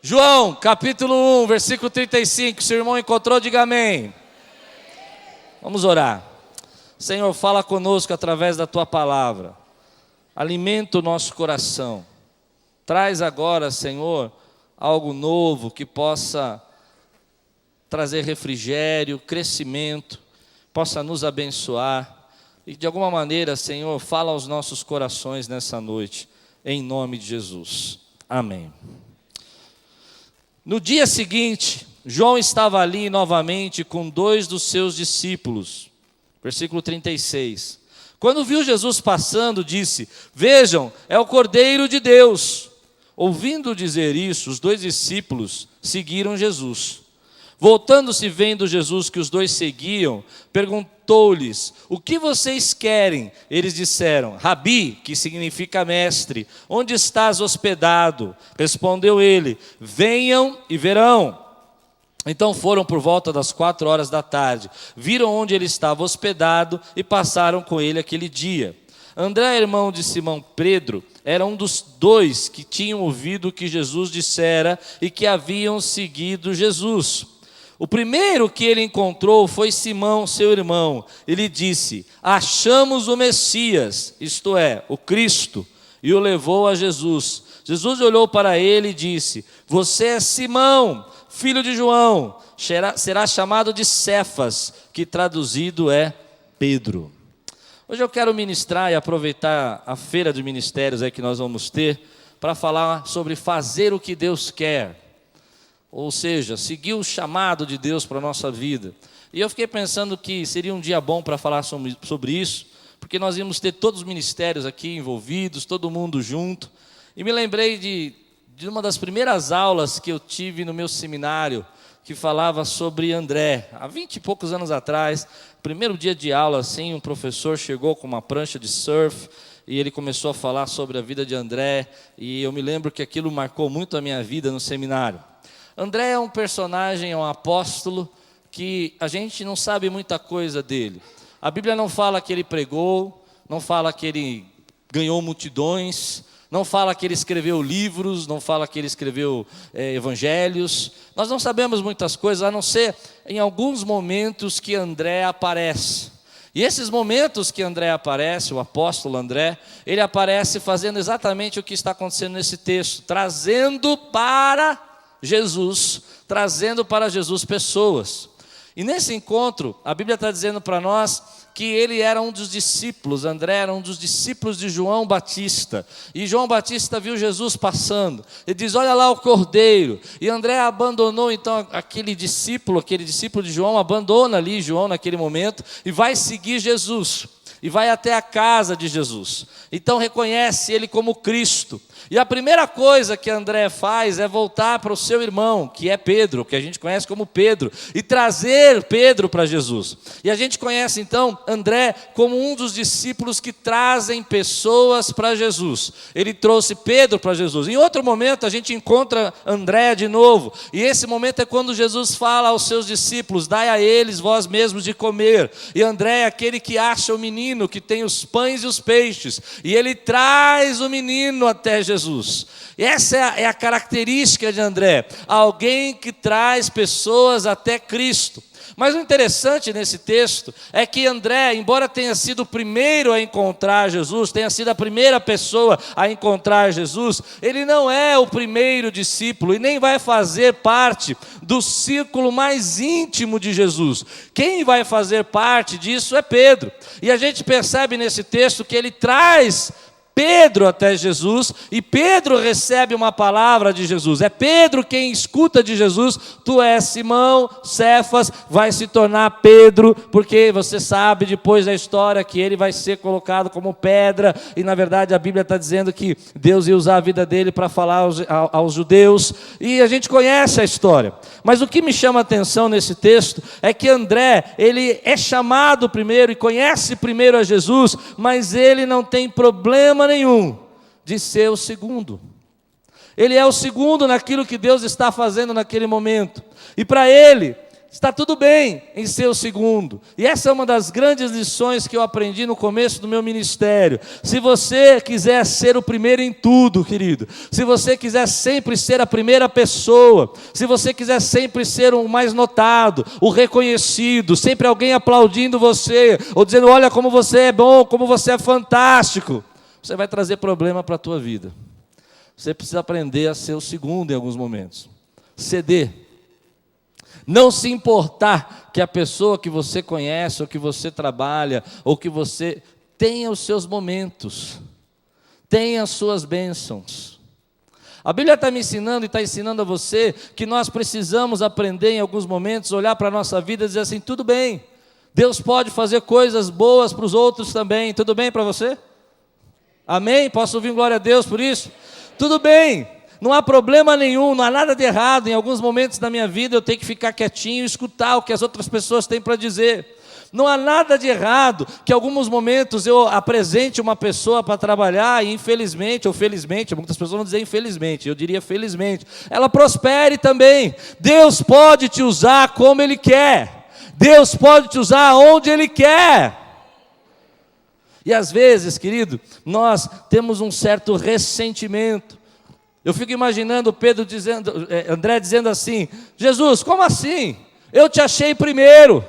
João, capítulo 1, versículo 35. Se o irmão encontrou, diga amém. Vamos orar. Senhor, fala conosco através da Tua palavra. Alimenta o nosso coração. Traz agora, Senhor, algo novo que possa trazer refrigério, crescimento, possa nos abençoar. E de alguma maneira, Senhor, fala aos nossos corações nessa noite, em nome de Jesus. Amém. No dia seguinte, João estava ali novamente com 2 dos seus discípulos. Versículo 36. Quando viu Jesus passando, disse: Vejam, é o Cordeiro de Deus. Ouvindo dizer isso, os 2 discípulos seguiram Jesus. Voltando-se, vendo Jesus que os 2 seguiam, perguntou-lhes: O que vocês querem? Eles disseram: Rabi, que significa mestre, onde estás hospedado? Respondeu ele: Venham e verão. Então foram por volta das 4 horas da tarde, viram onde ele estava hospedado e passaram com ele aquele dia. André, irmão de Simão Pedro, era um dos 2 que tinham ouvido o que Jesus dissera e que haviam seguido Jesus. O primeiro que ele encontrou foi Simão, seu irmão. Ele disse: Achamos o Messias, isto é, o Cristo, e o levou a Jesus. Jesus olhou para ele e disse: Você é Simão, filho de João, será chamado de Cefas, que traduzido é Pedro. Hoje eu quero ministrar e aproveitar a feira de ministérios aí que nós vamos ter, para falar sobre fazer o que Deus quer. Ou seja, seguir o chamado de Deus para a nossa vida. E eu fiquei pensando que seria um dia bom para falar sobre isso, porque nós íamos ter todos os ministérios aqui envolvidos, todo mundo junto. E me lembrei de uma das primeiras aulas que eu tive no meu seminário, que falava sobre André. Há 20 e poucos anos atrás, primeiro dia de aula, assim, um professor chegou com uma prancha de surf, e ele começou a falar sobre a vida de André, e eu me lembro que aquilo marcou muito a minha vida no seminário. André é um personagem, é um apóstolo, que a gente não sabe muita coisa dele. A Bíblia não fala que ele pregou, não fala que ele ganhou multidões, não fala que ele escreveu livros, não fala que ele escreveu evangelhos. Nós não sabemos muitas coisas, a não ser em alguns momentos que André aparece. E esses momentos que André aparece, o apóstolo André, ele aparece fazendo exatamente o que está acontecendo nesse texto, trazendo para Jesus pessoas. E nesse encontro, a Bíblia está dizendo para nós que ele era um dos discípulos, André era um dos discípulos de João Batista. E João Batista viu Jesus passando. Ele diz: olha lá o Cordeiro. E André abandonou então aquele discípulo de João, abandona ali João naquele momento e vai seguir Jesus. E vai até a casa de Jesus. Então reconhece ele como Cristo. E a primeira coisa que André faz é voltar para o seu irmão, que é Pedro, que a gente conhece como Pedro, e trazer Pedro para Jesus. E a gente conhece então André como um dos discípulos que trazem pessoas para Jesus. Ele trouxe Pedro para Jesus. Em outro momento a gente encontra André de novo. E esse momento é quando Jesus fala aos seus discípulos: dai a eles vós mesmos de comer. E André é aquele que acha o menino que tem os pães e os peixes, e ele traz o menino até Jesus. Essa é a característica de André, alguém que traz pessoas até Cristo. Mas o interessante nesse texto é que André, embora tenha sido o primeiro a encontrar Jesus, tenha sido a primeira pessoa a encontrar Jesus, ele não é o primeiro discípulo e nem vai fazer parte do círculo mais íntimo de Jesus. Quem vai fazer parte disso é Pedro. E a gente percebe nesse texto que ele traz Pedro até Jesus, e Pedro recebe uma palavra de Jesus. É Pedro quem escuta de Jesus: tu és Simão, Cefas, vai se tornar Pedro, porque você sabe depois da história que ele vai ser colocado como pedra, e na verdade a Bíblia está dizendo que Deus ia usar a vida dele para falar aos judeus, e a gente conhece a história. Mas o que me chama a atenção nesse texto é que André, ele é chamado primeiro e conhece primeiro a Jesus, mas ele não tem problema nenhum de ser o segundo. Ele é o segundo naquilo que Deus está fazendo naquele momento. E para ele, Está tudo bem em ser o segundo. E essa é uma das grandes lições que eu aprendi no começo do meu ministério. Se você quiser ser o primeiro em tudo, querido, se você quiser sempre ser a primeira pessoa, se você quiser sempre ser o mais notado, o reconhecido, sempre alguém aplaudindo você, ou dizendo, olha como você é bom, como você é fantástico, você vai trazer problema para a tua vida. Você precisa aprender a ser o segundo em alguns momentos. Ceder. Não se importar que a pessoa que você conhece, ou que você trabalha, ou que você tenha os seus momentos, tenha as suas bênçãos. A Bíblia está me ensinando e está ensinando a você que nós precisamos aprender em alguns momentos, olhar para a nossa vida e dizer assim, tudo bem, Deus pode fazer coisas boas para os outros também, tudo bem para você? Amém? Posso ouvir glória a Deus por isso? Tudo bem. Não há problema nenhum, não há nada de errado. Em alguns momentos da minha vida eu tenho que ficar quietinho e escutar o que as outras pessoas têm para dizer. Não há nada de errado que em alguns momentos eu apresente uma pessoa para trabalhar e infelizmente, ou felizmente, muitas pessoas vão dizer infelizmente, eu diria felizmente, ela prospere também. Deus pode te usar como Ele quer. Deus pode te usar onde Ele quer. E às vezes, querido, nós temos um certo ressentimento. Eu fico imaginando André dizendo assim, Jesus, como assim? Eu te achei primeiro,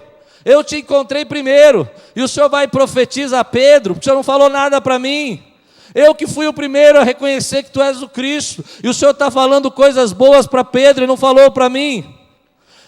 eu te encontrei primeiro, e o Senhor vai e profetiza a Pedro, porque o Senhor não falou nada para mim. Eu que fui o primeiro a reconhecer que Tu és o Cristo, e o Senhor está falando coisas boas para Pedro e não falou para mim.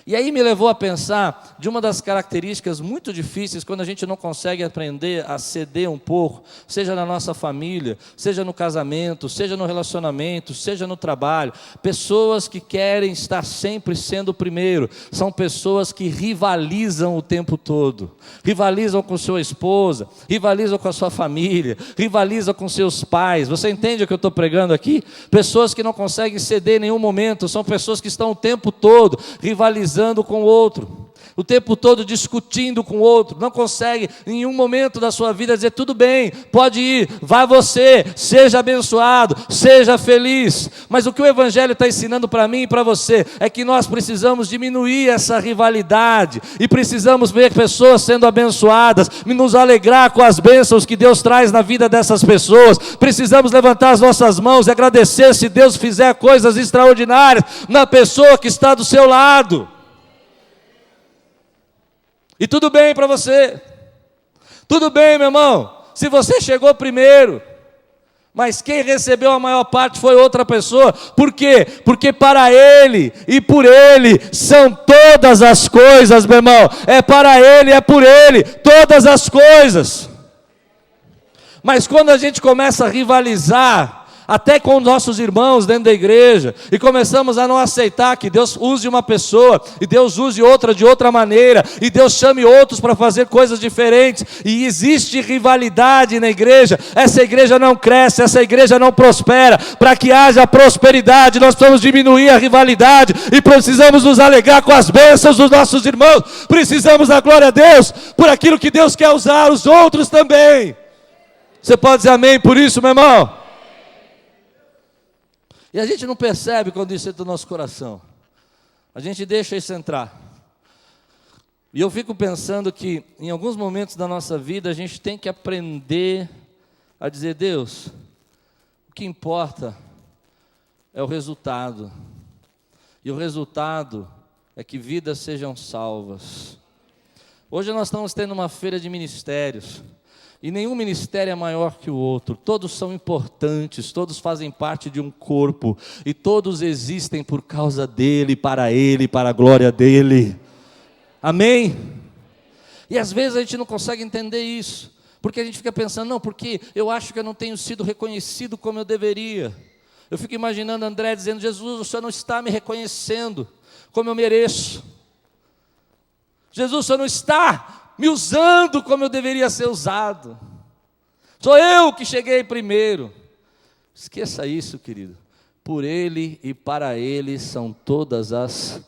E aí me levou a pensar de uma das características muito difíceis quando a gente não consegue aprender a ceder um pouco, seja na nossa família, seja no casamento, seja no relacionamento, seja no trabalho. Pessoas que querem estar sempre sendo o primeiro, são pessoas que rivalizam o tempo todo. Rivalizam com sua esposa, rivalizam com a sua família, rivalizam com seus pais. Você entende o que eu estou pregando aqui? Pessoas que não conseguem ceder em nenhum momento, são pessoas que estão o tempo todo rivalizando com o outro, o tempo todo discutindo com o outro, não consegue em nenhum momento da sua vida dizer, tudo bem, pode ir, vá você, seja abençoado, seja feliz. Mas o que o Evangelho está ensinando para mim e para você, é que nós precisamos diminuir essa rivalidade, e precisamos ver pessoas sendo abençoadas, e nos alegrar com as bênçãos que Deus traz na vida dessas pessoas. Precisamos levantar as nossas mãos e agradecer se Deus fizer coisas extraordinárias na pessoa que está do seu lado. E tudo bem para você, tudo bem, meu irmão, se você chegou primeiro, mas quem recebeu a maior parte foi outra pessoa. Por quê? Porque para Ele e por Ele são todas as coisas, meu irmão. É para Ele, é por Ele, todas as coisas. Mas quando a gente começa a rivalizar, até com nossos irmãos dentro da igreja, e começamos a não aceitar que Deus use uma pessoa, e Deus use outra de outra maneira, e Deus chame outros para fazer coisas diferentes, e existe rivalidade na igreja, essa igreja não cresce, essa igreja não prospera. Para que haja prosperidade, nós precisamos diminuir a rivalidade, e precisamos nos alegrar com as bênçãos dos nossos irmãos, precisamos dar glória a Deus, por aquilo que Deus quer usar os outros também. Você pode dizer amém por isso, meu irmão? E a gente não percebe quando isso entra no nosso coração. A gente deixa isso entrar. E eu fico pensando que em alguns momentos da nossa vida a gente tem que aprender a dizer, Deus, o que importa é o resultado. E o resultado é que vidas sejam salvas. Hoje nós estamos tendo uma feira de ministérios. E nenhum ministério é maior que o outro, todos são importantes, todos fazem parte de um corpo, e todos existem por causa dele, para a glória dele. Amém? E às vezes a gente não consegue entender isso, porque a gente fica pensando, não, porque eu acho que eu não tenho sido reconhecido como eu deveria. Eu fico imaginando André dizendo, Jesus, o Senhor não está me reconhecendo como eu mereço. Jesus, o Senhor não está me usando como eu deveria ser usado. Sou eu que cheguei primeiro. Esqueça isso, querido. Por Ele e para Ele são todas as...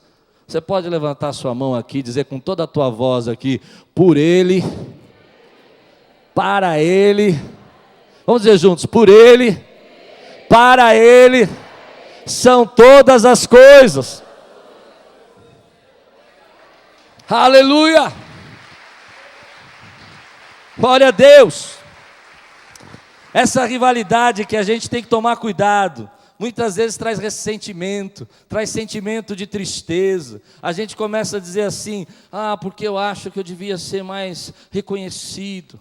Você pode levantar sua mão aqui, dizer com toda a tua voz aqui, por Ele, para Ele. Vamos dizer juntos, por Ele, para Ele são todas as coisas. Aleluia! Glória a Deus! Essa rivalidade que a gente tem que tomar cuidado, muitas vezes traz ressentimento, traz sentimento de tristeza. A gente começa a dizer assim: porque eu acho que eu devia ser mais reconhecido.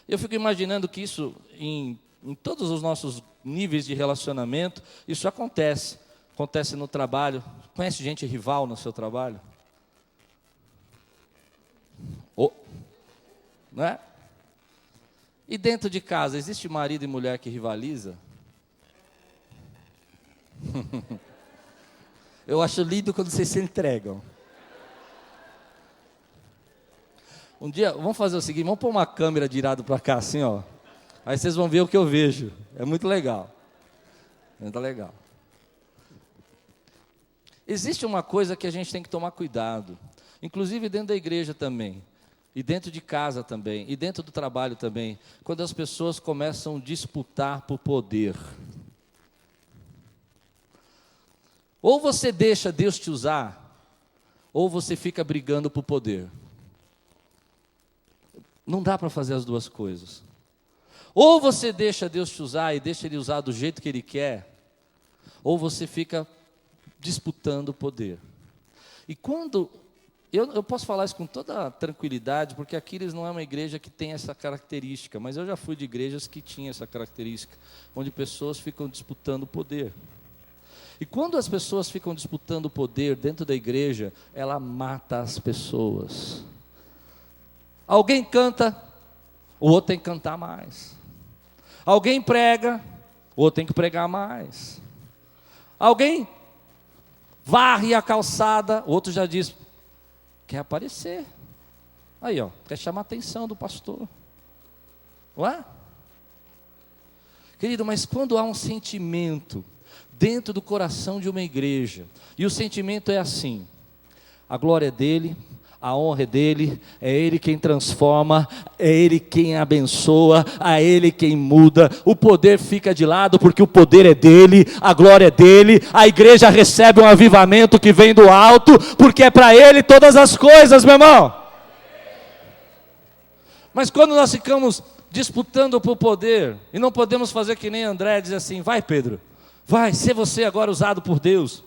Eu fico imaginando que isso, em todos os nossos níveis de relacionamento, isso acontece. Acontece no trabalho. Conhece gente rival no seu trabalho? Não é? E dentro de casa, existe marido e mulher que rivaliza? Eu acho lindo quando vocês se entregam. Um dia, vamos fazer o seguinte, vamos pôr uma câmera virada para cá assim, ó. Aí vocês vão ver o que eu vejo. É muito legal. Muito legal. Existe uma coisa que a gente tem que tomar cuidado, inclusive dentro da igreja também. E dentro de casa também, e dentro do trabalho também, quando as pessoas começam a disputar por poder. Ou você deixa Deus te usar, ou você fica brigando por poder. Não dá para fazer as duas coisas. Ou você deixa Deus te usar e deixa Ele usar do jeito que Ele quer, ou você fica disputando o poder. E quando... Eu posso falar isso com toda tranquilidade, porque Aquiles não é uma igreja que tem essa característica, mas eu já fui de igrejas que tinham essa característica, onde pessoas ficam disputando o poder. E quando as pessoas ficam disputando o poder dentro da igreja, ela mata as pessoas. Alguém canta, o outro tem que cantar mais. Alguém prega, o outro tem que pregar mais. Alguém varre a calçada, o outro já diz... Quer aparecer. Aí, ó, quer chamar a atenção do pastor. Não é? Querido, mas quando há um sentimento dentro do coração de uma igreja, e o sentimento é assim: a glória é dele, a honra é dele, é Ele quem transforma, é Ele quem abençoa, é Ele quem muda, o poder fica de lado porque o poder é dele, a glória é dele, a igreja recebe um avivamento que vem do alto, porque é para Ele todas as coisas, meu irmão. Mas quando nós ficamos disputando por poder, e não podemos fazer que nem André, diz assim: vai Pedro, vai, ser você agora usado por Deus.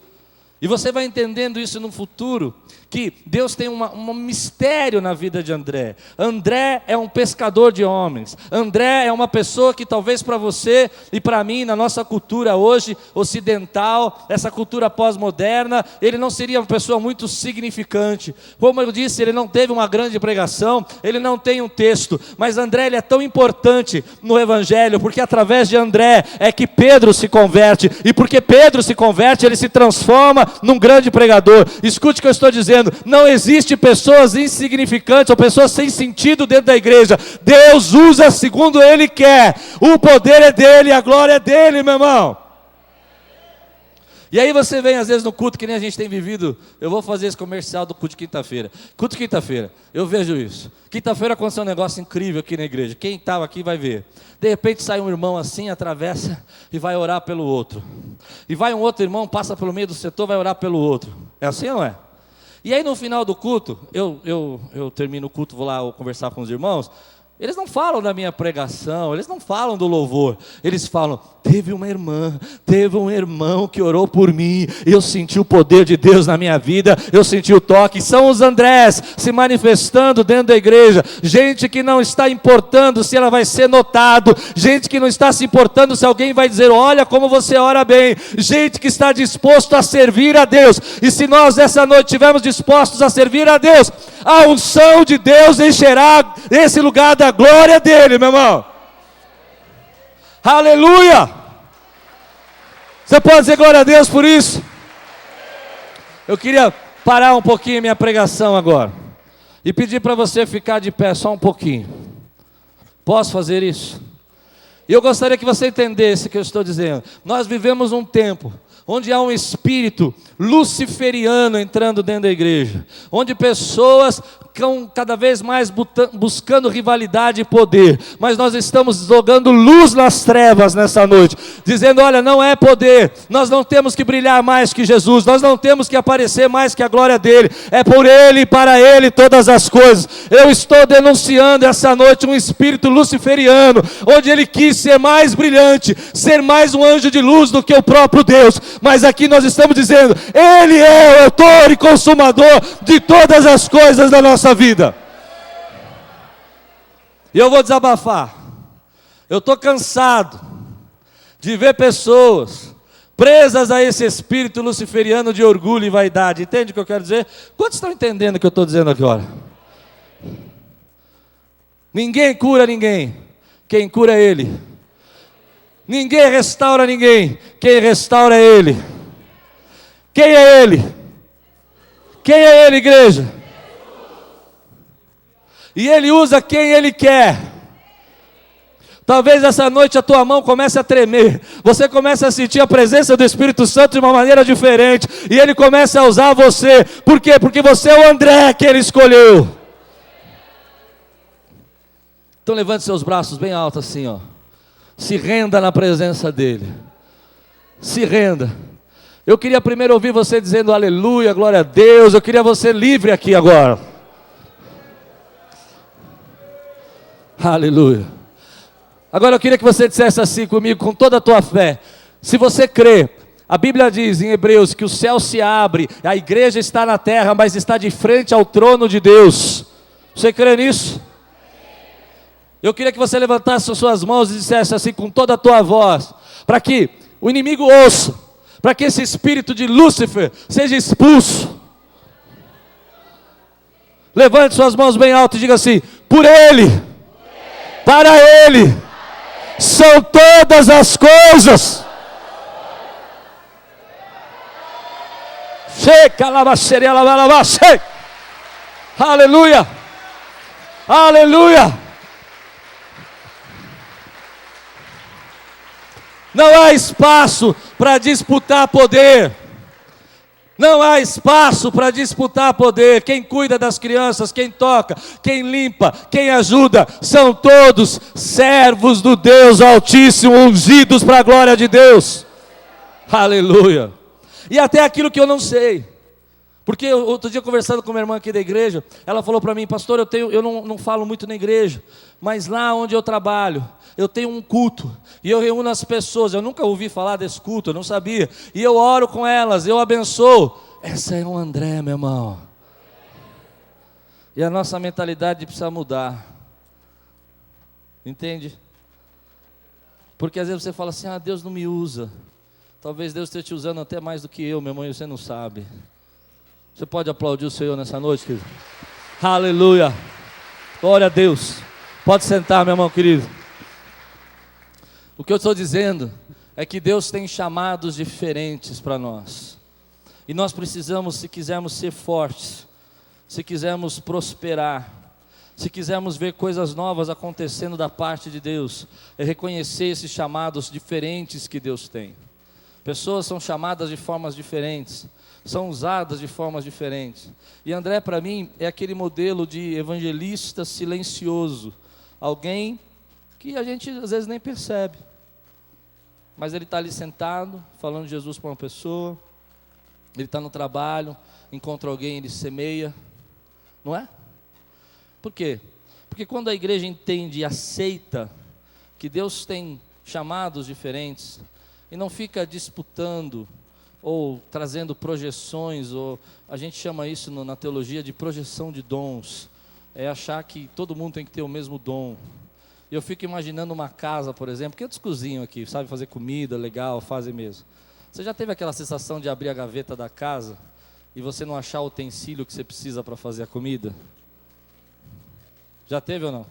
E você vai entendendo isso no futuro, que Deus tem um mistério na vida de André. André é um pescador de homens. André é uma pessoa que talvez para você e para mim, na nossa cultura hoje, ocidental, essa cultura pós-moderna, ele não seria uma pessoa muito significante. Como eu disse, ele não teve uma grande pregação, ele não tem um texto, mas André ele é tão importante no Evangelho, porque através de André é que Pedro se converte, e porque Pedro se converte, ele se transforma num grande pregador. Escute o que eu estou dizendo: não existe pessoas insignificantes ou pessoas sem sentido dentro da igreja. Deus usa segundo Ele quer, o poder é dele, a glória é dele, meu irmão. E aí você vem às vezes no culto, que nem a gente tem vivido. Eu vou fazer esse comercial do culto de quinta-feira. Culto de quinta-feira, eu vejo isso. Quinta-feira aconteceu um negócio incrível aqui na igreja. Quem estava aqui vai ver. De repente sai um irmão assim, atravessa e vai orar pelo outro. E vai um outro irmão, passa pelo meio do setor, vai orar pelo outro. É assim ou não é? E aí no final do culto, eu termino o culto, vou lá conversar com os irmãos. Eles não falam da minha pregação, eles não falam do louvor. Eles falam: teve uma irmã, teve um irmão que orou por mim, eu senti o poder de Deus na minha vida, eu senti o toque. São os Andrés se manifestando dentro da igreja. Gente que não está importando se ela vai ser notado, gente que não está se importando se alguém vai dizer: olha como você ora bem. Gente que está disposto a servir a Deus. E se nós essa noite estivermos dispostos a servir a Deus, a unção de Deus encherá esse lugar da glória dele, meu irmão. Aleluia! Você pode dizer glória a Deus por isso? Eu queria parar um pouquinho a minha pregação agora e pedir para você ficar de pé só um pouquinho. Posso fazer isso? E eu gostaria que você entendesse o que eu estou dizendo. Nós vivemos um tempo onde há um espírito luciferiano entrando dentro da igreja, onde pessoas cada vez mais buscando rivalidade e poder, mas nós estamos jogando luz nas trevas nessa noite, dizendo: olha, não é poder, nós não temos que brilhar mais que Jesus, nós não temos que aparecer mais que a glória dele, é por ele e para ele todas as coisas. Eu estou denunciando essa noite um espírito luciferiano, onde ele quis ser mais brilhante, ser mais um anjo de luz do que o próprio Deus, mas aqui nós estamos dizendo: ele é o autor e consumador de todas as coisas da nossa vida. E eu vou desabafar. Eu estou cansado de ver pessoas presas a esse espírito luciferiano de orgulho e vaidade. Entende o que eu quero dizer? Quantos estão entendendo o que eu estou dizendo agora? Ninguém cura ninguém, quem cura é ele. Ninguém restaura ninguém, quem restaura é ele. Quem é ele? Quem é ele, igreja? E ele usa quem ele quer. Talvez essa noite a tua mão comece a tremer, você comece a sentir a presença do Espírito Santo de uma maneira diferente, e ele começa a usar você. Por quê? Porque você é o André que ele escolheu. Então levante seus braços bem altos assim, ó. Se renda na presença dele. Se renda. Eu queria primeiro ouvir você dizendo aleluia, glória a Deus. Eu queria você livre aqui agora. Aleluia. Agora eu queria que você dissesse assim comigo, com toda a tua fé. Se você crê, a Bíblia diz em Hebreus que o céu se abre, a igreja está na terra, mas está de frente ao trono de Deus. Você crê nisso? Eu queria que você levantasse as suas mãos e dissesse assim com toda a tua voz, para que o inimigo ouça, para que esse espírito de Lúcifer seja expulso. Levante suas mãos bem alto e diga assim: por ele, para ele, são todas as coisas. Aleluia, aleluia. Não há espaço para disputar poder. Não há espaço para disputar poder. Quem cuida das crianças, quem toca, quem limpa, quem ajuda, são todos servos do Deus Altíssimo, ungidos para a glória de Deus. Aleluia. E até aquilo que eu não sei. Porque outro dia conversando com minha irmã aqui da igreja, ela falou para mim: pastor, eu não falo muito na igreja, mas lá onde eu trabalho, eu tenho um culto, e eu reúno as pessoas. Eu nunca ouvi falar desse culto, eu não sabia, e eu oro com elas, eu abençoo. Essa é o André, meu irmão. E a nossa mentalidade precisa mudar. Entende? Porque às vezes você fala assim: ah, Deus não me usa. Talvez Deus esteja te usando até mais do que eu, meu irmão, e você não sabe. Você pode aplaudir o Senhor nessa noite, querido? Aleluia. Glória a Deus. Pode sentar, meu irmão querido. O que eu estou dizendo é que Deus tem chamados diferentes para nós. E nós precisamos, se quisermos ser fortes, se quisermos prosperar, se quisermos ver coisas novas acontecendo da parte de Deus, é reconhecer esses chamados diferentes que Deus tem. Pessoas são chamadas de formas diferentes, são usadas de formas diferentes. E André, para mim, é aquele modelo de evangelista silencioso. Alguém que a gente às vezes nem percebe, mas ele está ali sentado, falando de Jesus para uma pessoa. Ele está no trabalho, encontra alguém, ele semeia. Não é? Por quê? Porque quando a igreja entende e aceita que Deus tem chamados diferentes, e não fica disputando, ou trazendo projeções, ou a gente chama isso na teologia de projeção de dons, é achar que todo mundo tem que ter o mesmo dom. Eu fico imaginando uma casa, por exemplo, que eles cozinham aqui, sabe fazer comida, legal, fazem mesmo. Você já teve aquela sensação de abrir a gaveta da casa e você não achar o utensílio que você precisa para fazer a comida? Já teve ou não?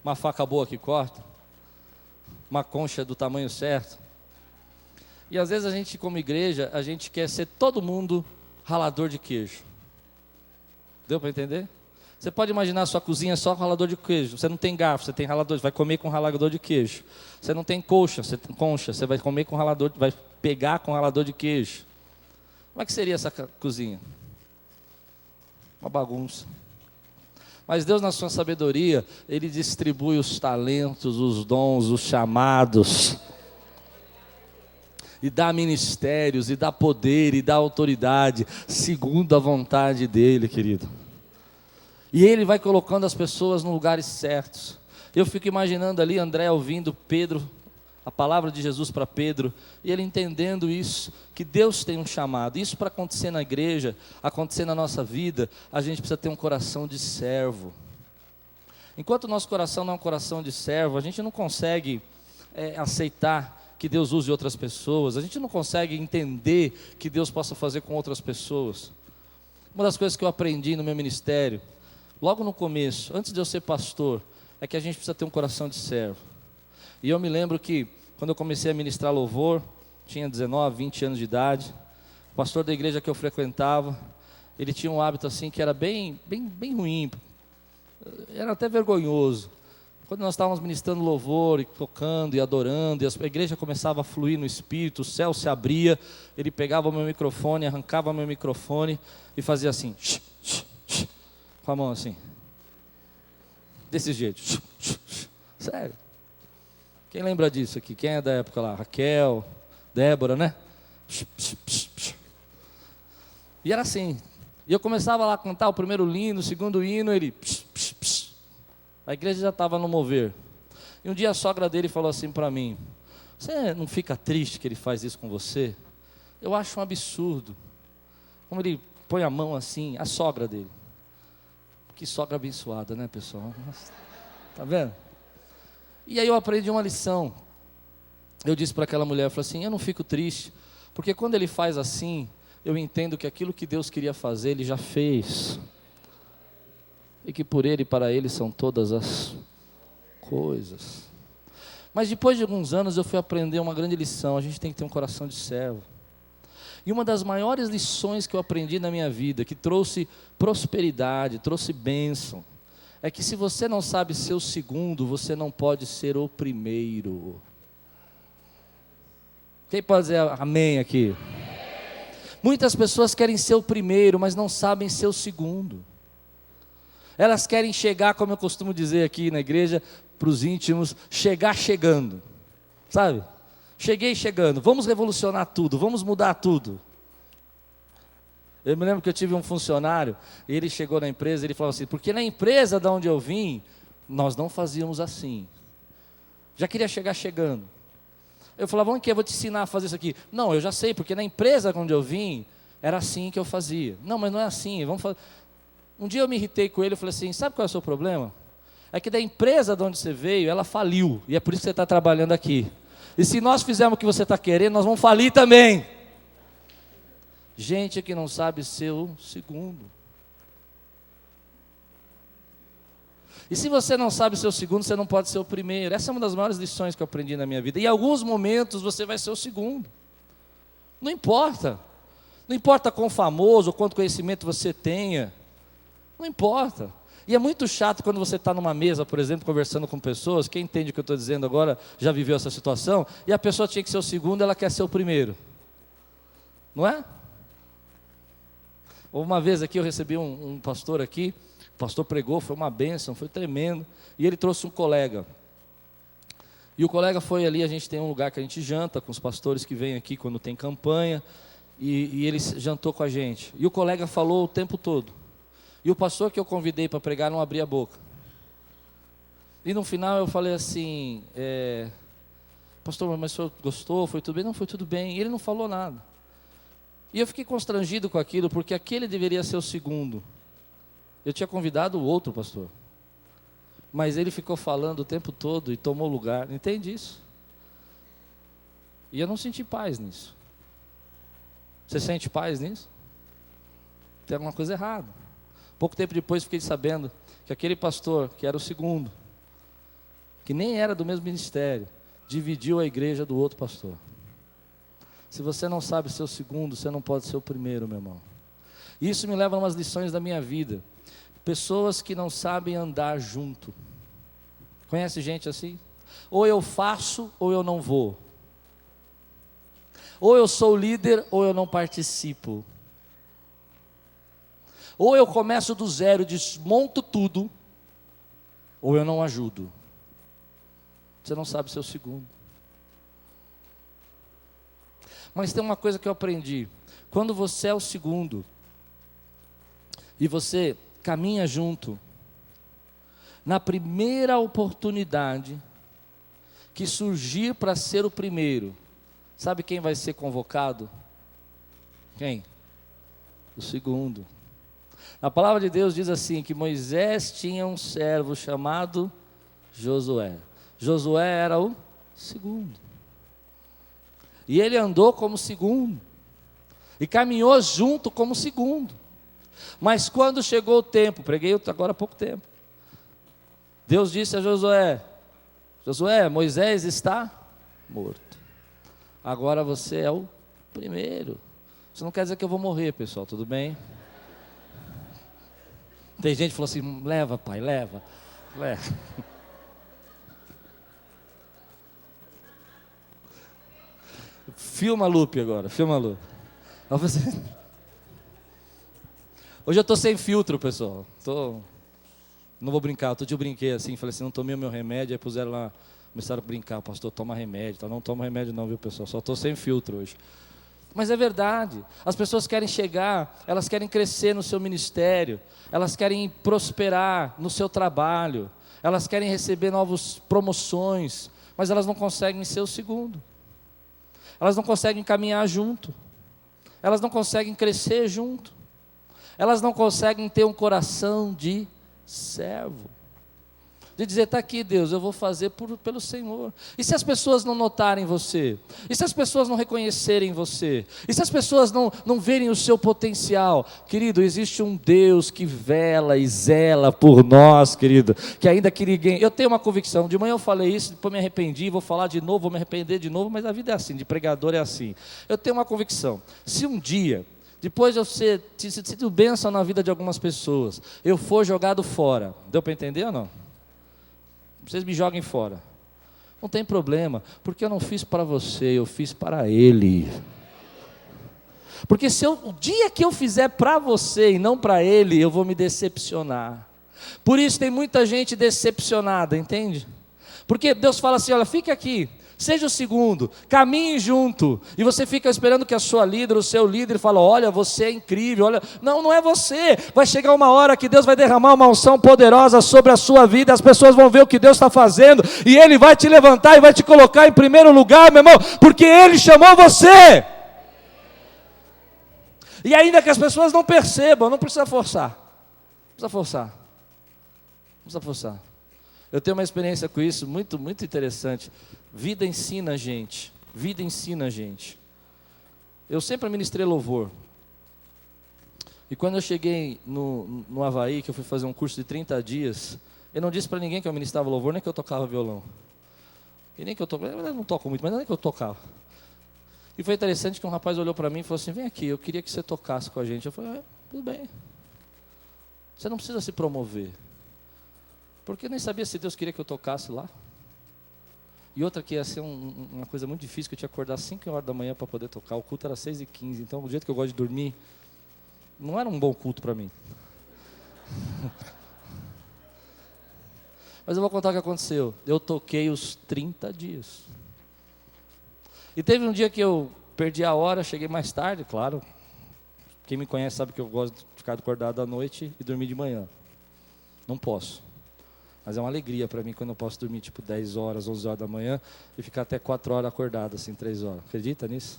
Uma faca boa que corta, uma concha do tamanho certo. E às vezes a gente, como igreja, a gente quer ser todo mundo ralador de queijo. Deu para entender? Você pode imaginar a sua cozinha só com ralador de queijo. Você não tem garfo, você tem ralador, você vai comer com ralador de queijo. Você não tem concha, você vai comer com ralador, vai pegar com ralador de queijo. Como é que seria essa cozinha? Uma bagunça. Mas Deus, na sua sabedoria, Ele distribui os talentos, os dons, os chamados, e dá ministérios, e dá poder, e dá autoridade, segundo a vontade dEle, querido. E Ele vai colocando as pessoas nos lugares certos. Eu fico imaginando ali André ouvindo Pedro, a palavra de Jesus para Pedro, e ele entendendo isso, que Deus tem um chamado. Isso para acontecer na igreja, acontecer na nossa vida, a gente precisa ter um coração de servo. Enquanto o nosso coração não é um coração de servo, a gente não consegue aceitar que Deus use outras pessoas, a gente não consegue entender que Deus possa fazer com outras pessoas. Uma das coisas que eu aprendi no meu ministério, logo no começo, antes de eu ser pastor, é que a gente precisa ter um coração de servo. E eu me lembro que, quando eu comecei a ministrar louvor, tinha 19, 20 anos de idade, o pastor da igreja que eu frequentava, ele tinha um hábito assim que era bem ruim, era até vergonhoso. Quando nós estávamos ministrando louvor, e tocando e adorando, e a igreja começava a fluir no Espírito, o céu se abria, ele pegava o meu microfone, arrancava o meu microfone e fazia assim, com a mão assim, desse jeito, sério. Quem lembra disso aqui? Quem é da época lá? Raquel, Débora, né? E era assim. E eu começava lá a cantar o primeiro hino, o segundo hino, ele... A igreja já estava no mover. E um dia a sogra dele falou assim para mim: você não fica triste que ele faz isso com você? Eu acho um absurdo. Como ele põe a mão assim, a sogra dele. Que sogra abençoada, né, pessoal? Nossa, tá vendo? E aí eu aprendi uma lição. Eu disse para aquela mulher, eu falei assim, eu não fico triste, porque quando ele faz assim, eu entendo que aquilo que Deus queria fazer, Ele já fez. E que por Ele e para Ele são todas as coisas. Mas depois de alguns anos eu fui aprender uma grande lição, a gente tem que ter um coração de servo. E uma das maiores lições que eu aprendi na minha vida, que trouxe prosperidade, trouxe bênção, é que se você não sabe ser o segundo, você não pode ser o primeiro. Quem pode dizer amém aqui? Muitas pessoas querem ser o primeiro, mas não sabem ser o segundo. Elas querem chegar, como eu costumo dizer aqui na igreja, para os íntimos, chegar chegando, sabe? Cheguei chegando, vamos revolucionar tudo, vamos mudar tudo. Eu me lembro que eu tive um funcionário, e ele chegou na empresa, ele falou assim, porque na empresa de onde eu vim, nós não fazíamos assim. Já queria chegar chegando. Eu falava, vamos aqui, eu vou te ensinar a fazer isso aqui. Não, eu já sei, porque na empresa onde eu vim, era assim que eu fazia. Não, mas não é assim, vamos fazer. Um dia eu me irritei com ele, eu falei assim, sabe qual é o seu problema? É que da empresa de onde você veio, ela faliu, e é por isso que você está trabalhando aqui. E se nós fizermos o que você está querendo, nós vamos falir também. Gente que não sabe ser o segundo. E se você não sabe ser o segundo, você não pode ser o primeiro. Essa é uma das maiores lições que eu aprendi na minha vida. E em alguns momentos você vai ser o segundo. Não importa. Não importa quão famoso ou quanto conhecimento você tenha. Não importa. E é muito chato quando você está numa mesa, por exemplo, conversando com pessoas. Quem entende o que eu estou dizendo agora já viveu essa situação. E a pessoa tinha que ser o segundo, ela quer ser o primeiro. Não é? Uma vez aqui eu recebi um pastor aqui, o pastor pregou, foi uma bênção, foi tremendo, e ele trouxe um colega. E o colega foi ali, a gente tem um lugar que a gente janta com os pastores que vêm aqui quando tem campanha, e ele jantou com a gente. E o colega falou o tempo todo. E o pastor que eu convidei para pregar não abria a boca. E no final eu falei assim, pastor, mas o senhor gostou? Foi tudo bem? Não, foi tudo bem. E ele não falou nada. E eu fiquei constrangido com aquilo, porque aquele deveria ser o segundo. Eu tinha convidado o outro pastor. Mas ele ficou falando o tempo todo e tomou lugar. Entende isso? E eu não senti paz nisso. Você sente paz nisso? Tem alguma coisa errada. Pouco tempo depois fiquei sabendo que aquele pastor, que era o segundo, que nem era do mesmo ministério, dividiu a igreja do outro pastor. Se você não sabe ser o segundo, você não pode ser o primeiro, meu irmão. Isso me leva a umas lições da minha vida. Pessoas que não sabem andar junto. Conhece gente assim? Ou eu faço, ou eu não vou. Ou eu sou líder, ou eu não participo. Ou eu começo do zero, desmonto tudo, ou eu não ajudo. Você não sabe ser o segundo. Mas tem uma coisa que eu aprendi. Quando você é o segundo, e você caminha junto, na primeira oportunidade que surgir para ser o primeiro, sabe quem vai ser convocado? Quem? O segundo. A palavra de Deus diz assim, que Moisés tinha um servo chamado Josué. Josué era o segundo. E ele andou como segundo. E caminhou junto como segundo. Mas quando chegou o tempo, preguei agora há pouco tempo, Deus disse a Josué: Josué, Moisés está morto. Agora você é o primeiro. Isso não quer dizer que eu vou morrer, pessoal, tudo bem? Tem gente que falou assim: leva, pai, leva. Filma a Lupe agora, filma a Lupe. Hoje eu estou sem filtro, pessoal. Não vou brincar, outro dia eu brinquei assim, falei assim, não tomei o meu remédio, aí puseram lá, começaram a brincar, pastor, toma remédio, tá? Não toma remédio não, viu, pessoal, só estou sem filtro hoje. Mas é verdade, as pessoas querem chegar, elas querem crescer no seu ministério, elas querem prosperar no seu trabalho, elas querem receber novas promoções, mas elas não conseguem ser o segundo. Elas não conseguem caminhar junto, elas não conseguem crescer junto, elas não conseguem ter um coração de servo, de dizer, está aqui Deus, eu vou fazer pelo Senhor. E se as pessoas não notarem você? E se as pessoas não reconhecerem você? E se as pessoas não verem o seu potencial? Querido, existe um Deus que vela e zela por nós, querido, que ainda que ninguém... Eu tenho uma convicção, de manhã eu falei isso, depois me arrependi, vou falar de novo, vou me arrepender de novo, mas a vida é assim, de pregador é assim. Eu tenho uma convicção, se um dia, depois de eu ter sido bênção na vida de algumas pessoas, eu for jogado fora, deu para entender ou não? Vocês me joguem fora, não tem problema, porque eu não fiz para você, eu fiz para Ele. Porque o dia que eu fizer para você e não para Ele, eu vou me decepcionar. Por isso tem muita gente decepcionada, entende? Porque Deus fala assim, olha, fica aqui, seja o segundo, caminhe junto, e você fica esperando que a sua líder, o seu líder fala, olha, você é incrível, olha, não é você, vai chegar uma hora que Deus vai derramar uma unção poderosa sobre a sua vida, as pessoas vão ver o que Deus está fazendo, e Ele vai te levantar e vai te colocar em primeiro lugar, meu irmão, porque Ele chamou você, e ainda que as pessoas não percebam, não precisa forçar, eu tenho uma experiência com isso, muito, muito interessante. Vida ensina a gente. Eu sempre ministrei louvor. E quando eu cheguei no Havaí, que eu fui fazer um curso de 30 dias, eu não disse para ninguém que eu ministrava louvor, nem que eu tocava violão. E nem que eu tocava, eu não toco muito, mas nem que eu tocava. E foi interessante que um rapaz olhou para mim e falou assim, vem aqui, eu queria que você tocasse com a gente. Eu falei, tudo bem. Você não precisa se promover. Porque eu nem sabia se Deus queria que eu tocasse lá. E outra que ia ser uma coisa muito difícil, que eu tinha que acordar às 5 horas da manhã para poder tocar. O culto era 6h15, então do jeito que eu gosto de dormir, não era um bom culto para mim. Mas eu vou contar o que aconteceu. Eu toquei os 30 dias. E teve um dia que eu perdi a hora, cheguei mais tarde, claro. Quem me conhece sabe que eu gosto de ficar acordado à noite e dormir de manhã. Não posso. Mas é uma alegria para mim quando eu posso dormir tipo 10 horas, 11 horas da manhã e ficar até 4 horas acordado, assim, 3 horas. Acredita nisso?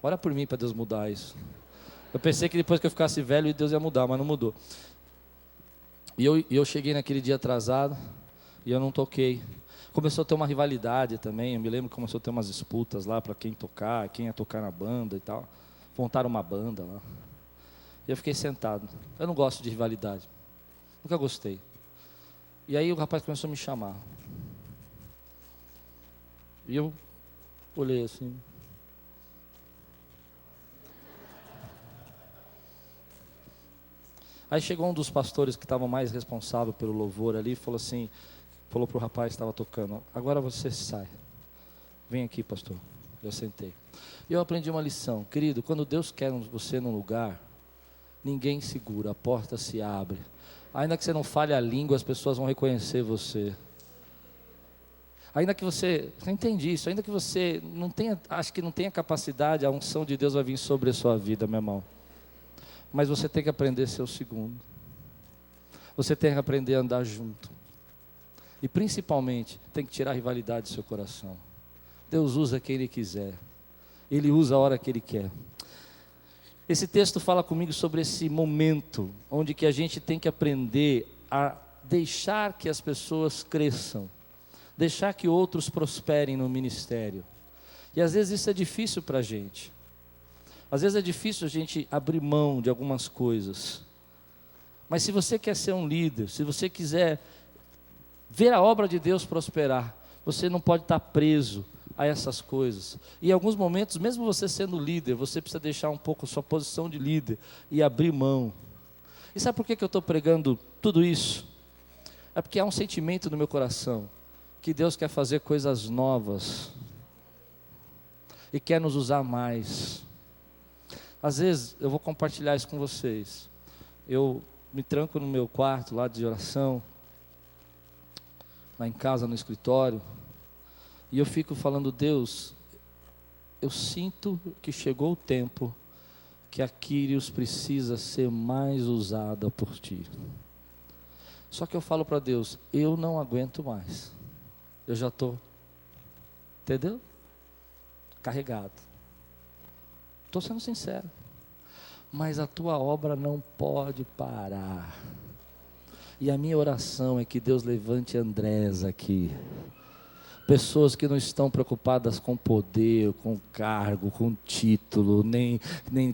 Ora por mim para Deus mudar isso. Eu pensei que depois que eu ficasse velho Deus ia mudar, mas não mudou. E eu cheguei naquele dia atrasado e eu não toquei. Começou a ter uma rivalidade também, eu me lembro que começou a ter umas disputas lá para quem tocar, quem ia tocar na banda e tal. Montaram uma banda lá. E eu fiquei sentado. Eu não gosto de rivalidade. Nunca gostei. E aí o rapaz começou a me chamar. E eu olhei assim. Aí chegou um dos pastores que estavam mais responsável pelo louvor ali e falou assim, falou para o rapaz que estava tocando, agora você sai. Vem aqui, pastor. Eu sentei. E eu aprendi uma lição. Querido, quando Deus quer você num lugar, ninguém segura, a porta se abre. Ainda que você não fale a língua, as pessoas vão reconhecer você. Ainda que você entende isso, ainda que você não tenha, acho que não tenha capacidade, a unção de Deus vai vir sobre a sua vida, meu irmão. Mas você tem que aprender a ser o segundo. Você tem que aprender a andar junto. E principalmente, tem que tirar a rivalidade do seu coração. Deus usa quem Ele quiser. Ele usa a hora que Ele quer. Esse texto fala comigo sobre esse momento, onde que a gente tem que aprender a deixar que as pessoas cresçam. Deixar que outros prosperem no ministério. E às vezes isso é difícil para a gente. Às vezes é difícil a gente abrir mão de algumas coisas. Mas se você quer ser um líder, se você quiser ver a obra de Deus prosperar, você não pode estar preso a essas coisas. E em alguns momentos, mesmo você sendo líder, você precisa deixar um pouco a sua posição de líder e abrir mão. E sabe por que eu estou pregando tudo isso? É porque há um sentimento no meu coração, que Deus quer fazer coisas novas, e quer nos usar mais. Às vezes, eu vou compartilhar isso com vocês, eu me tranco no meu quarto lá de oração, lá em casa, no escritório, e eu fico falando: Deus, eu sinto que chegou o tempo que a Quírios precisa ser mais usada por Ti. Só que eu falo para Deus: eu não aguento mais, eu já estou, entendeu? Carregado. Estou sendo sincero. Mas a Tua obra não pode parar. E a minha oração é que Deus levante Andrés aqui. Pessoas que não estão preocupadas com poder, com cargo, com título, nem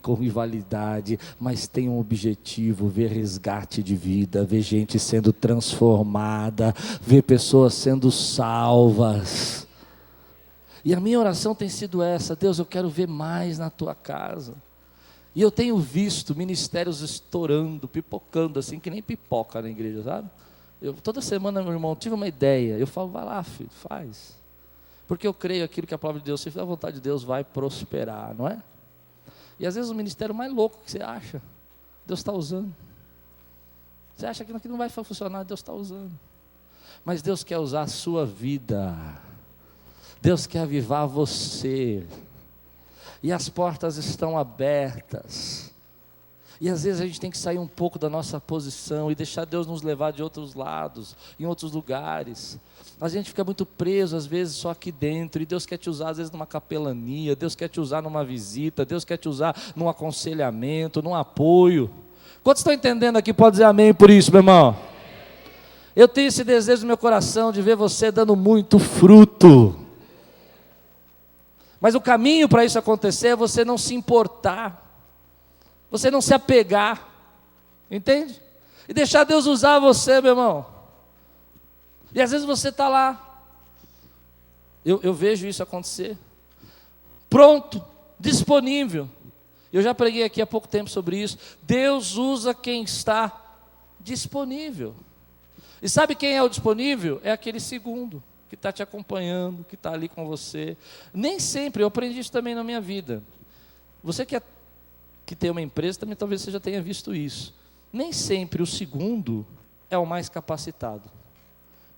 com rivalidade, mas têm um objetivo: ver resgate de vida, ver gente sendo transformada, ver pessoas sendo salvas. E a minha oração tem sido essa: Deus, eu quero ver mais na Tua casa. E eu tenho visto ministérios estourando, pipocando assim, que nem pipoca na igreja, sabe? Toda semana, meu irmão, tive uma ideia, eu falo: vai lá, filho, faz. Porque eu creio aquilo que a palavra de Deus, se fizer a vontade de Deus, vai prosperar, não é? E às vezes o ministério mais louco que você acha, Deus está usando. Você acha que aquilo não vai funcionar, Deus está usando. Mas Deus quer usar a sua vida. Deus quer avivar você. E as portas estão abertas. E às vezes a gente tem que sair um pouco da nossa posição e deixar Deus nos levar de outros lados, em outros lugares. A gente fica muito preso às vezes só aqui dentro, e Deus quer te usar às vezes numa capelania, Deus quer te usar numa visita, Deus quer te usar num aconselhamento, num apoio. Quantos estão entendendo aqui? Pode dizer amém por isso, meu irmão? Eu tenho esse desejo no meu coração de ver você dando muito fruto. Mas o caminho para isso acontecer é você não se importar, você não se apegar, entende? E deixar Deus usar você, meu irmão. E às vezes você está lá, eu vejo isso acontecer, pronto, disponível. Eu já preguei aqui há pouco tempo sobre isso. Deus usa quem está disponível. E sabe quem é o disponível? É aquele segundo que está te acompanhando, que está ali com você. Nem sempre, eu aprendi isso também na minha vida. Você que tem uma empresa, também talvez você já tenha visto isso. Nem sempre o segundo é o mais capacitado,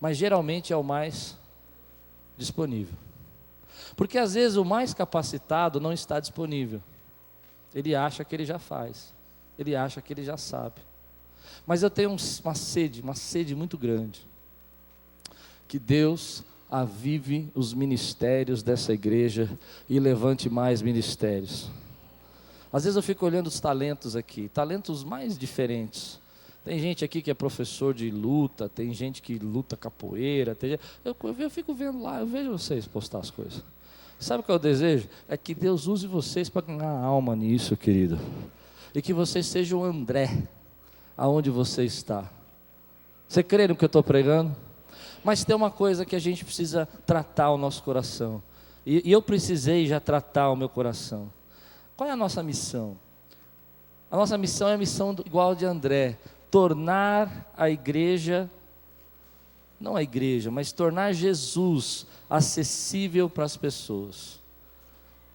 mas geralmente é o mais disponível. Porque às vezes o mais capacitado não está disponível. Ele acha que ele já faz, ele acha que ele já sabe. Mas eu tenho uma sede muito grande, que Deus avive os ministérios dessa igreja e levante mais ministérios. Às vezes eu fico olhando os talentos aqui, talentos mais diferentes. Tem gente aqui que é professor de luta, tem gente que luta capoeira, eu fico vendo lá, eu vejo vocês postar as coisas. Sabe qual é o desejo? É que Deus use vocês para ganhar alma nisso, querido. E que vocês sejam o André, aonde você está. Você crê no que eu estou pregando? Mas tem uma coisa que a gente precisa tratar o nosso coração. E eu precisei já tratar o meu coração. Qual é a nossa missão? A nossa missão é a missão igual de André. Tornar a igreja, não a igreja, mas tornar Jesus acessível para as pessoas.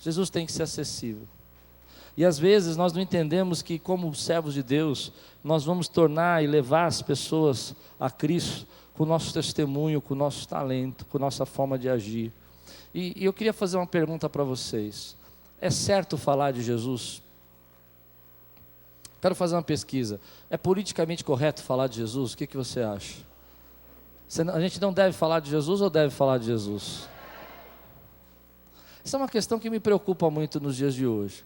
Jesus tem que ser acessível. E às vezes nós não entendemos que, como servos de Deus, nós vamos tornar e levar as pessoas a Cristo com o nosso testemunho, com o nosso talento, com a nossa forma de agir. E eu queria fazer uma pergunta para vocês: é certo falar de Jesus? Quero fazer uma pesquisa. É politicamente correto falar de Jesus? O que você acha? A gente não deve falar de Jesus ou deve falar de Jesus? Essa é uma questão que me preocupa muito nos dias de hoje.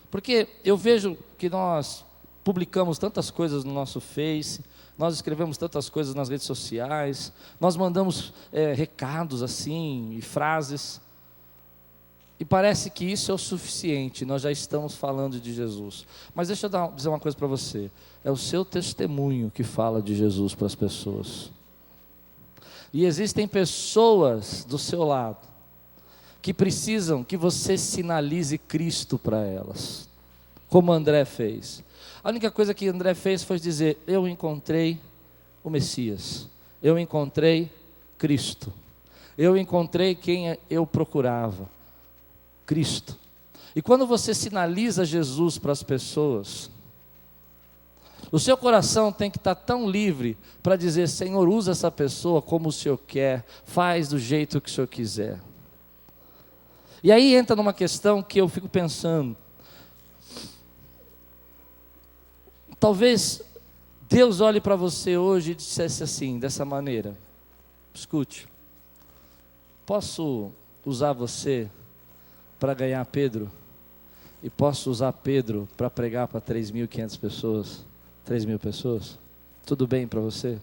Porque eu vejo que nós publicamos tantas coisas no nosso Face, nós escrevemos tantas coisas nas redes sociais, nós mandamos recados assim, e frases, e parece que isso é o suficiente, nós já estamos falando de Jesus. Mas deixa eu dizer uma coisa para você: é o seu testemunho que fala de Jesus para as pessoas. E existem pessoas do seu lado que precisam que você sinalize Cristo para elas, como André fez. A única coisa que André fez foi dizer: eu encontrei o Messias, eu encontrei Cristo, eu encontrei quem eu procurava, Cristo. E quando você sinaliza Jesus para as pessoas, o seu coração tem que estar tão livre para dizer: Senhor, usa essa pessoa como o Senhor quer, faz do jeito que o Senhor quiser. E aí entra numa questão que eu fico pensando: talvez Deus olhe para você hoje e dissesse assim, dessa maneira: escute, posso usar você para ganhar Pedro? E posso usar Pedro para pregar para 3.500 pessoas, 3.000 pessoas? Tudo bem para você?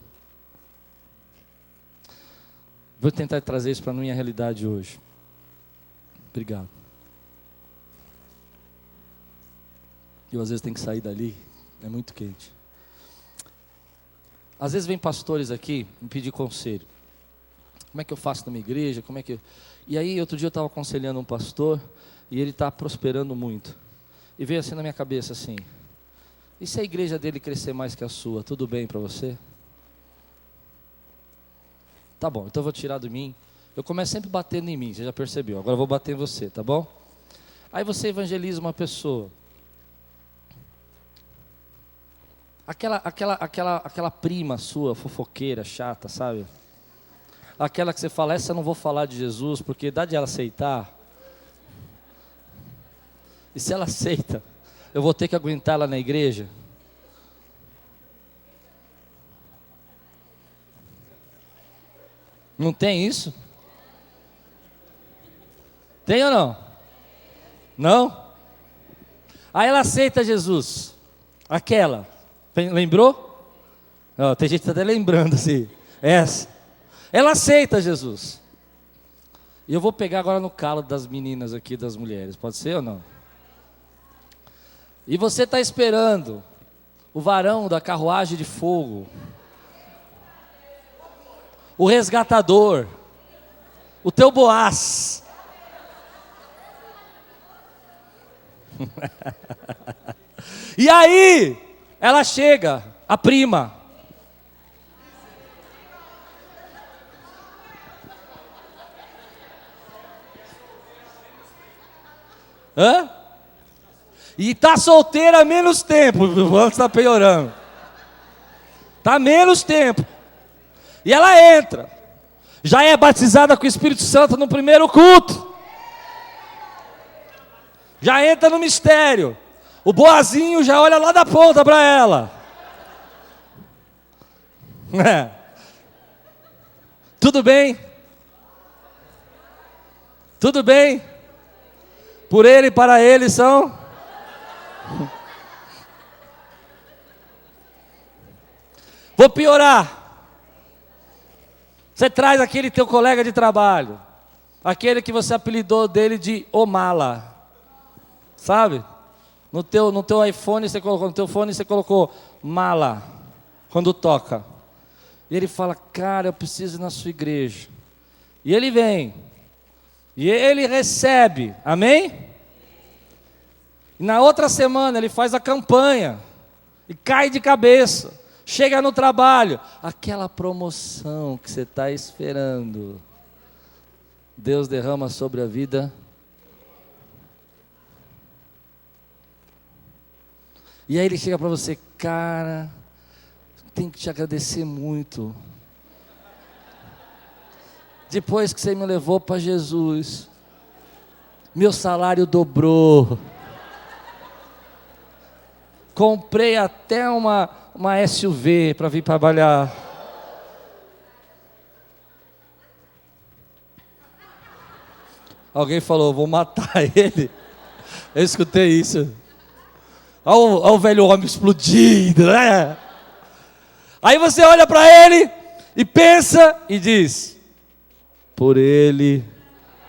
Vou tentar trazer isso para a minha realidade hoje. Obrigado. Eu às vezes tenho que sair dali, é muito quente. Às vezes vem pastores aqui me pedir conselho. Como é que eu faço na minha igreja? E aí outro dia eu estava aconselhando um pastor, e ele está prosperando muito. E veio assim na minha cabeça assim: e se a igreja dele crescer mais que a sua, tudo bem para você? Tá bom, então eu vou tirar de mim. Eu começo sempre batendo em mim, você já percebeu. Agora eu vou bater em você, tá bom? Aí você evangeliza uma pessoa. Aquela prima sua, fofoqueira, chata, sabe? Aquela que você fala: essa eu não vou falar de Jesus, porque dá de ela aceitar. E se ela aceita, eu vou ter que aguentar ela na igreja? Não tem isso? Tem ou não? Não? Aí ela aceita Jesus. Aquela. Lembrou? Oh, tem gente que está até lembrando assim. Essa. Ela aceita Jesus. E eu vou pegar agora no calo das meninas aqui, das mulheres. Pode ser ou não? E você está esperando o varão da carruagem de fogo, o resgatador, o teu Boaz. E aí, ela chega, a prima. Hã? E está solteira há menos tempo, o ano está piorando. Está menos tempo. E ela entra. Já é batizada com o Espírito Santo no primeiro culto. Já entra no mistério. O Boazinho já olha lá da ponta para ela. É. Tudo bem? Tudo bem? Por ele e para ele são... Vou piorar. Você traz aquele teu colega de trabalho, aquele que você apelidou dele de Omala, sabe? No teu iPhone você colocou, no teu fone você colocou mala, quando toca. E ele fala: cara, eu preciso ir na sua igreja. E ele vem. E ele recebe. Amém? E na outra semana ele faz a campanha. E cai de cabeça. Chega no trabalho. Aquela promoção que você está esperando. Deus derrama sobre a vida. E aí ele chega para você: cara, tenho que te agradecer muito. Depois que você me levou para Jesus, meu salário dobrou. Comprei até uma SUV para vir trabalhar. Alguém falou: vou matar ele. Eu escutei isso. Olha o velho homem explodindo, né? Aí você olha para ele e pensa e diz: por ele,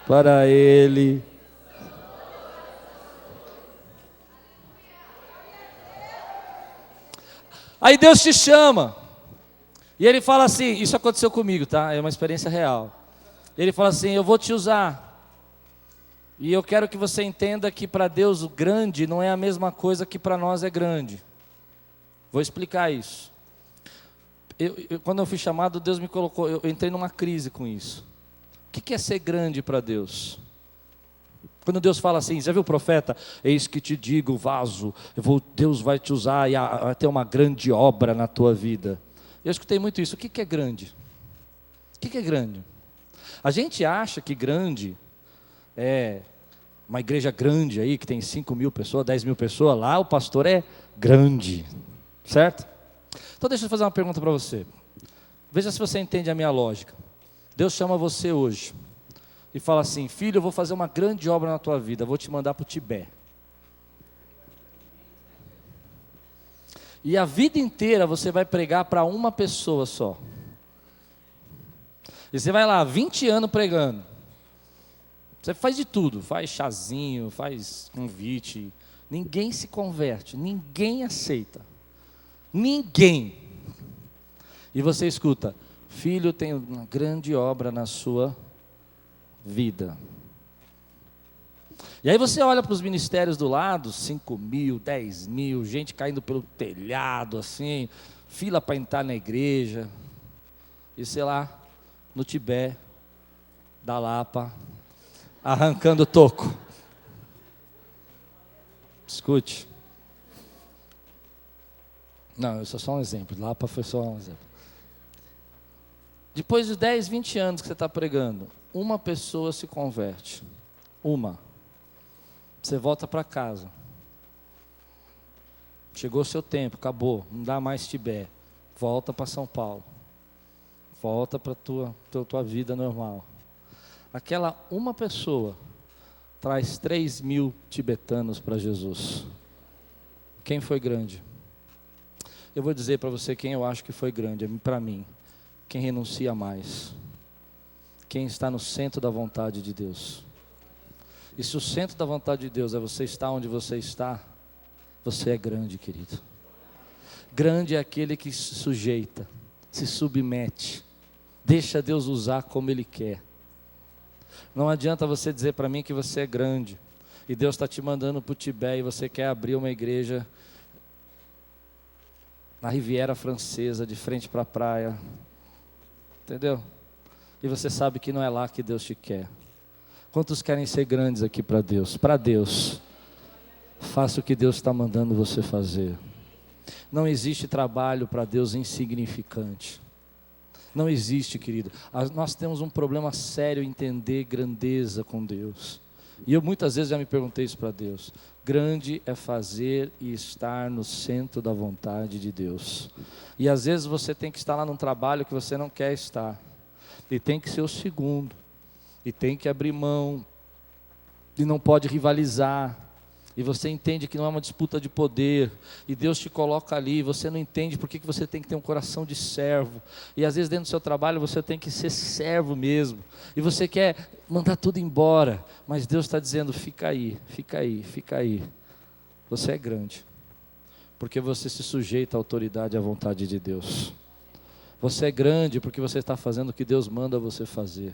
para ele. Aí Deus te chama. E ele fala assim, isso aconteceu comigo, tá? É uma experiência real. Ele fala assim: eu vou te usar. E eu quero que você entenda que para Deus o grande não é a mesma coisa que para nós é grande. Vou explicar isso. Quando eu fui chamado, Deus me colocou, eu entrei numa crise com isso. O que é ser grande para Deus? Quando Deus fala assim, já viu o profeta? Eis que te digo, vaso, Deus vai te usar e vai ter uma grande obra na tua vida. Eu escutei muito isso. O que é grande? O que é grande? A gente acha que grande é uma igreja grande aí, que tem 5.000 pessoas, 10.000 pessoas, lá o pastor é grande, certo? Então deixa eu fazer uma pergunta para você. Veja se você entende a minha lógica. Deus chama você hoje e fala assim: filho, eu vou fazer uma grande obra na tua vida, vou te mandar para o Tibete. E a vida inteira você vai pregar para uma pessoa só. E você vai lá, 20 anos pregando. Você faz de tudo, faz chazinho, faz convite. Ninguém se converte, ninguém aceita. Ninguém. E você escuta: filho, tem uma grande obra na sua vida. E aí você olha para os ministérios do lado, 5.000, 10.000, gente caindo pelo telhado, assim, fila para entrar na igreja. E sei lá, no Tibete, da Lapa, arrancando toco. Escute. Não, isso é só um exemplo. Lapa foi só um exemplo. Depois de 10, 20 anos que você está pregando, uma pessoa se converte. Uma. Você volta para casa. Chegou o seu tempo, acabou. Não dá mais Tibete. Volta para São Paulo. Volta para a tua vida normal. Aquela uma pessoa traz 3.000 tibetanos para Jesus. Quem foi grande? Eu vou dizer para você quem eu acho que foi grande. Para mim, quem renuncia mais. Quem está no centro da vontade de Deus. E se o centro da vontade de Deus é você estar onde você está, você é grande, querido. Grande é aquele que se sujeita, se submete, deixa Deus usar como Ele quer. Não adianta você dizer para mim que você é grande e Deus está te mandando para o Tibete e você quer abrir uma igreja na Riviera Francesa, de frente para a praia, entendeu? E você sabe que não é lá que Deus te quer. Quantos querem ser grandes aqui para Deus? Para Deus, faça o que Deus está mandando você fazer. Não existe trabalho para Deus insignificante. Não existe, querido. Nós temos um problema sério em entender grandeza com Deus. E eu muitas vezes já me perguntei isso para Deus. Grande é fazer e estar no centro da vontade de Deus. E às vezes você tem que estar lá num trabalho que você não quer estar. E tem que ser o segundo. E tem que abrir mão. E não pode rivalizar. E você entende que não é uma disputa de poder, e Deus te coloca ali, e você não entende por que você tem que ter um coração de servo, e às vezes dentro do seu trabalho você tem que ser servo mesmo, e você quer mandar tudo embora, mas Deus está dizendo: fica aí, fica aí, fica aí, você é grande, porque você se sujeita à autoridade e à vontade de Deus. Você é grande porque você está fazendo o que Deus manda você fazer.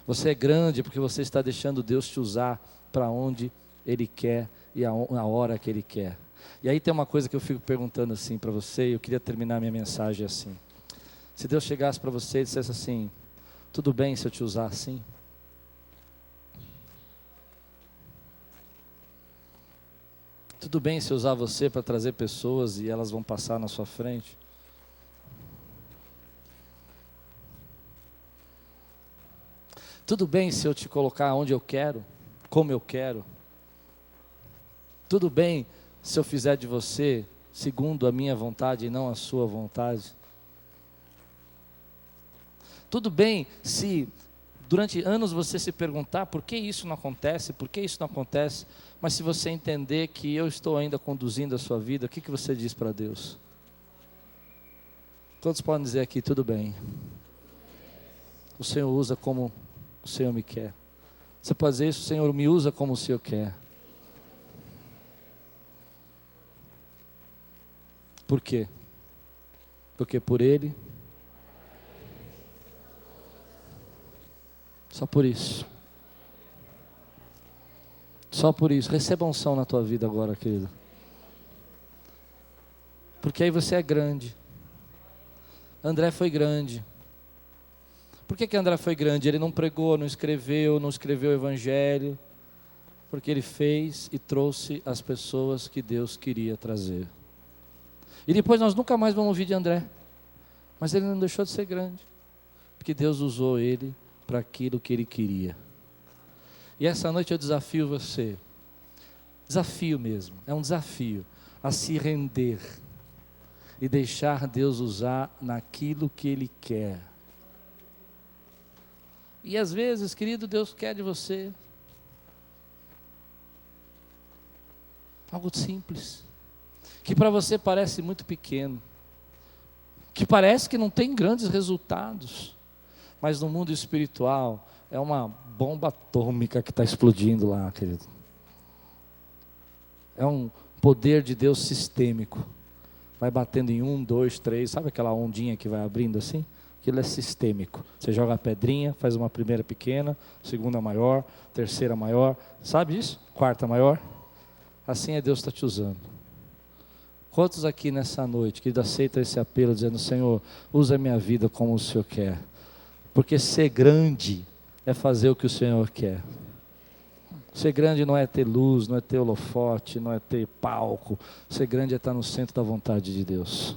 Você é grande porque você está deixando Deus te usar para onde Ele quer e a hora que Ele quer. E aí tem uma coisa que eu fico perguntando assim para você, e eu queria terminar minha mensagem assim. Se Deus chegasse para você e dissesse assim: tudo bem se eu te usar assim? Tudo bem se eu usar você para trazer pessoas e elas vão passar na sua frente. Tudo bem se eu te colocar onde eu quero, como eu quero. Tudo bem se eu fizer de você segundo a minha vontade e não a sua vontade. Tudo bem se durante anos você se perguntar por que isso não acontece, por que isso não acontece, mas se você entender que eu estou ainda conduzindo a sua vida, o que você diz para Deus? Todos podem dizer aqui, tudo bem. O Senhor usa como o Senhor me quer. Você pode dizer isso, o Senhor me usa como o Senhor quer. Por quê? Porque por Ele, só por isso. Só por isso. Receba unção na tua vida agora, querido. Porque aí você é grande. André foi grande. Por que André foi grande? Ele não pregou, não escreveu o evangelho. Porque ele fez e trouxe as pessoas que Deus queria trazer. E depois nós nunca mais vamos ouvir de André. Mas ele não deixou de ser grande. Porque Deus usou ele para aquilo que Ele queria. E essa noite eu desafio você. Desafio mesmo. É um desafio. A se render. E deixar Deus usar naquilo que Ele quer. E às vezes, querido, Deus quer de você algo simples. Que para você parece muito pequeno. Que parece que não tem grandes resultados. Mas no mundo espiritual, é uma bomba atômica que está explodindo lá, querido. É um poder de Deus sistêmico. Vai batendo em 1, 2, 3, sabe aquela ondinha que vai abrindo assim? Aquilo é sistêmico. Você joga a pedrinha, faz uma primeira pequena, segunda maior, terceira maior, sabe isso? Quarta maior. Assim é Deus está te usando. Quantos aqui nessa noite, querido, aceitam esse apelo dizendo, Senhor, usa a minha vida como o Senhor quer. Porque ser grande é fazer o que o Senhor quer. Ser grande não é ter luz, não é ter holofote, não é ter palco. Ser grande é estar no centro da vontade de Deus.